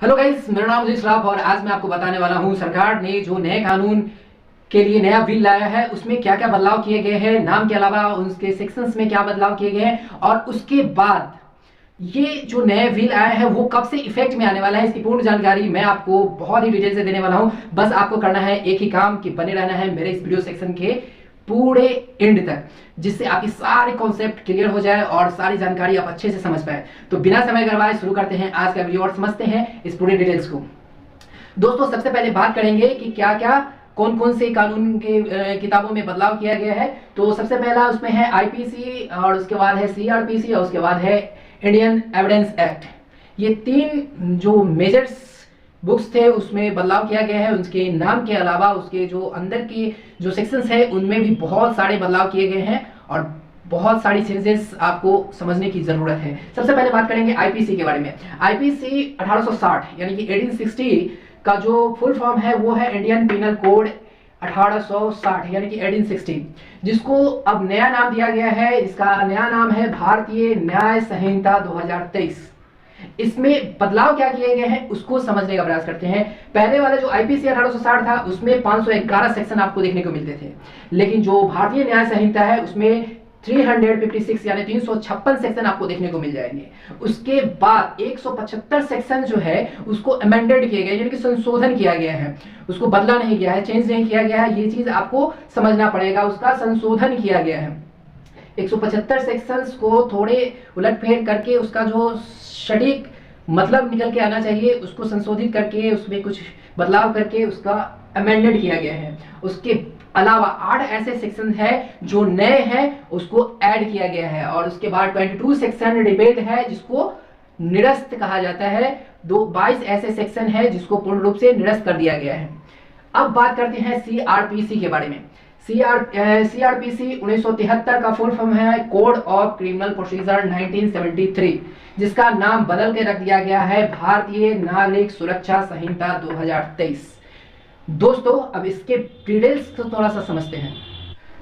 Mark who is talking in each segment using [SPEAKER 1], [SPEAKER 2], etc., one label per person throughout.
[SPEAKER 1] Hello guys, मेरा नाम है श्राप और आज मैं आपको बताने वाला हूं सरकार ने जो नए कानून के लिए नया बिल लाया है उसमें क्या क्या बदलाव किए गए हैं, नाम के अलावा उसके सेक्शंस में क्या बदलाव किए गए हैं और उसके बाद ये जो नया बिल आया है वो कब से इफेक्ट में आने वाला है। इसकी पूर्ण जानकारी मैं आपको बहुत ही डिटेल से देने वाला हूं। बस आपको करना है एक ही काम कि बने रहना है मेरे इस वीडियो सेक्शन के पूरे एंड तक, जिससे आपकी सारे कॉन्सेप्ट क्लियर हो जाए और सारी जानकारी आप अच्छे से समझ पाए। तो बिना समय गवाए शुरू करते हैं आज का वीडियो और समझते हैं इस पूरे डिटेल्स को। दोस्तों, सबसे पहले बात करेंगे कि क्या क्या कौन कौन से कानून के किताबों में बदलाव किया गया है। तो सबसे पहला उसमें है आईपीसी और उसके बाद है सीआरपीसी और उसके बाद है इंडियन एविडेंस एक्ट। ये तीन जो मेजर्स बुक्स थे उसमें बदलाव किया गया है। उसके नाम के अलावा उसके जो अंदर के जो सेक्शंस है उनमें भी बहुत सारे बदलाव किए गए हैं और बहुत सारी चेंजेस आपको समझने की जरूरत है। सबसे पहले बात करेंगे आईपीसी के बारे में। आईपीसी 1860 यानी कि 1860 का जो फुल फॉर्म है वो है इंडियन पिनल कोड 1860 यानी कि 1860, जिसको अब नया नाम दिया गया है। इसका नया नाम है भारतीय न्याय संहिता 2023। इसमें बदलाव क्या किए गए हैं उसको समझने का प्रयास करते हैं। पहले वाला जो आईपीसी 1860 था उसमें 511 सेक्शन आपको देखने को मिलते थे, लेकिन जो भारतीय न्याय संहिता है उसमें 356 यानी 356 सेक्शन आपको देखने को मिल जाएंगे। उसके बाद 175 सेक्शन जो है उसको अमेंडेड किए गए यानी कि संशोधन किया गया है। उसको बदला नहीं गया है, चेंज नहीं किया गया है, ये चीज आपको समझना पड़ेगा। उसका संशोधन किया गया है। 175 सेक्शंस को थोड़े उलटफेर करके उसका जो सटीक मतलब निकल के आना चाहिए उसको संशोधित करके उसमें कुछ बदलाव करके उसका अमेंडेड किया गया है। उसके अलावा 8 ऐसे सेक्शन है जो नए हैं उसको ऐड किया गया है और उसके बाद 22 सेक्शन डिबेट है जिसको निरस्त कहा जाता है। 22 ऐसे सेक्शन है जिसको पूर्ण रूप से निरस्त कर दिया गया है। अब बात करते हैं सीआरपीसी के बारे में। सीआरपीसी 1973 का फुल फॉर्म है कोड ऑफ क्रिमिनल प्रोसीजर 1973, जिसका नाम बदल के रख दिया गया है भारतीय नागरिक सुरक्षा संहिता 2023। दोस्तों, अब इसके डिटेल्स को थोड़ा सा समझते हैं।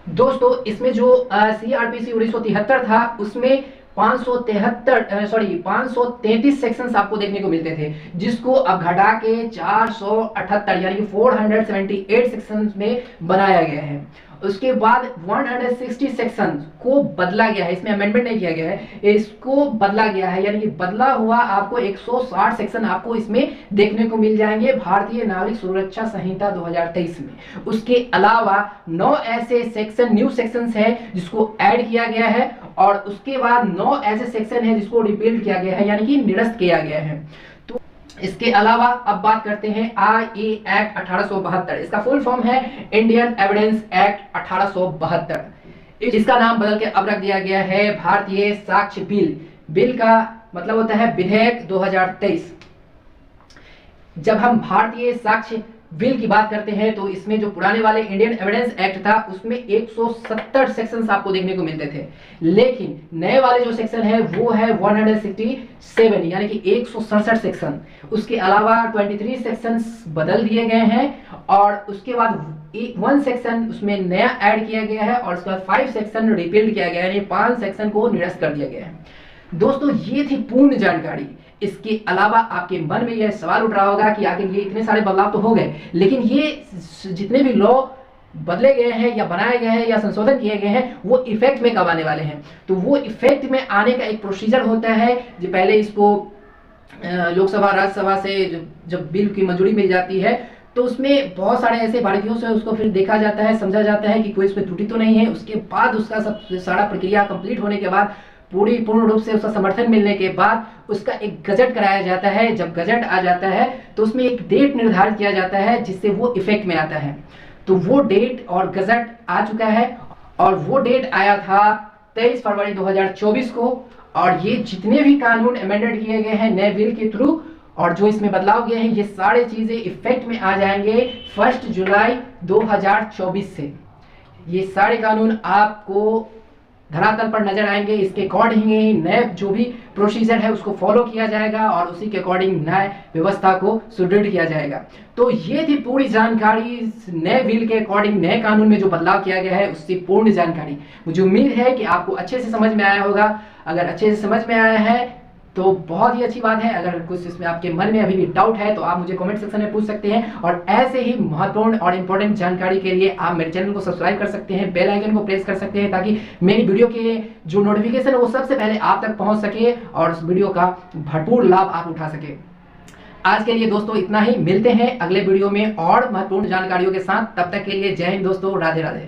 [SPEAKER 1] दोस्तों, इसमें जो सीआरपीसी 1973 था उसमें 533 सेक्शंस आपको देखने को मिलते थे, जिसको अब घटा के 478 यानी कि 478 सेक्शंस में बनाया गया है। उसके बाद 160 सेक्शन को बदला गया है, इसमें अमेंडमेंट नहीं किया गया है, इसको बदला गया है यानी कि बदला हुआ आपको 160 सेक्शन आपको इसमें देखने को मिल जाएंगे भारतीय नागरिक सुरक्षा संहिता 2023 में। उसके अलावा 9 ऐसे सेक्शन न्यू सेक्शंस है जिसको ऐड किया गया है और उसके बाद 9 ऐसे सेक्शन है जिसको रिपील किया गया है यानी कि निरस्त किया गया है। तो इसके अलावा अब बात करते हैं आई एक्ट 1872। इसका फुल फॉर्म है इंडियन एविडेंस एक्ट 1872। इसका नाम बदल के अब रख दिया गया है भारतीय साक्ष्य बिल। बिल का मतलब होता है विधेयक 2023। जब हम भारतीय साक्ष्य बिल की बात करते हैं तो इसमें जो पुराने वाले इंडियन एविडेंस एक्ट था उसमें 170 सेक्शंस आपको देखने को मिलते थे, लेकिन नए वाले जो सेक्शन है वो है 167 यानी कि 167 सेक्शन। उसके अलावा 23 सेक्शंस बदल दिए गए हैं और उसके बाद 1 सेक्शन उसमें नया ऐड किया गया है और उसके बाद 5 सेक्शन रिपील किया गया है यानी 5 सेक्शन को निरस्त कर दिया गया है। दोस्तों, ये थी पूर्ण जानकारी। इसके अलावा आपके मन में यह सवाल उठ रहा होगा कि आखिर ये इतने सारे बदलाव तो हो गए, लेकिन ये जितने भी लॉ बदले गए हैं या बनाए गए हैं या संशोधन किए गए हैं वो इफेक्ट में कब आने वाले हैं। तो वो इफेक्ट में आने का एक प्रोसीजर होता है जो पहले इसको लोकसभा राज्यसभा से जब बिल की मंजूरी मिल जाती है तो उसमें बहुत सारे ऐसे बारीकियों से उसको फिर देखा जाता है, समझा जाता है कि कोई इसमें त्रुटि तो नहीं है। उसके बाद उसका सब सारा प्रक्रिया कंप्लीट होने के बाद पूर्ण रूप से उसका समर्थन मिलने के बाद उसका एक गजट कराया जाता है। जब गजट आ जाता है तो उसमें एक डेट निर्धारित किया जाता है जिससे वो इफेक्ट में आता है। तो वो डेट और गजट आ चुका है और वो डेट आया था 23 फरवरी 2024 को। और ये जितने भी कानून अमेंडेड किए गए हैं नए बिल के थ्रू और जो इसमें बदलाव किए हैं ये सारे चीजें इफेक्ट में आ जाएंगे 1 जुलाई 2024 से। ये सारे कानून आपको धरातल पर नजर आएंगे। इसके अकॉर्डिंग ही नए जो भी प्रोसीजर है उसको फॉलो किया जाएगा और उसी के अकॉर्डिंग न्याय व्यवस्था को सुदृढ़ किया जाएगा। तो ये थी पूरी जानकारी नए बिल के अकॉर्डिंग नए कानून में जो बदलाव किया गया है उससे पूर्ण जानकारी। मुझे उम्मीद है कि आपको अच्छे से समझ में आया होगा। अगर अच्छे से समझ में आया है तो बहुत ही अच्छी बात है। अगर कुछ इसमें आपके मन में अभी भी डाउट है तो आप मुझे कमेंट सेक्शन में पूछ सकते हैं, और ऐसे ही महत्वपूर्ण और इंपॉर्टेंट जानकारी के लिए आप मेरे चैनल को सब्सक्राइब कर सकते हैं, बेल आइकन को प्रेस कर सकते हैं, ताकि मेरी वीडियो के जो नोटिफिकेशन है वो सबसे पहले आप तक पहुंच सके और उस वीडियो का भरपूर लाभ आप उठा सके। आज के लिए दोस्तों इतना ही, मिलते हैं अगले वीडियो में और महत्वपूर्ण जानकारियों के साथ। तब तक के लिए जय हिंद दोस्तों, राधे राधे।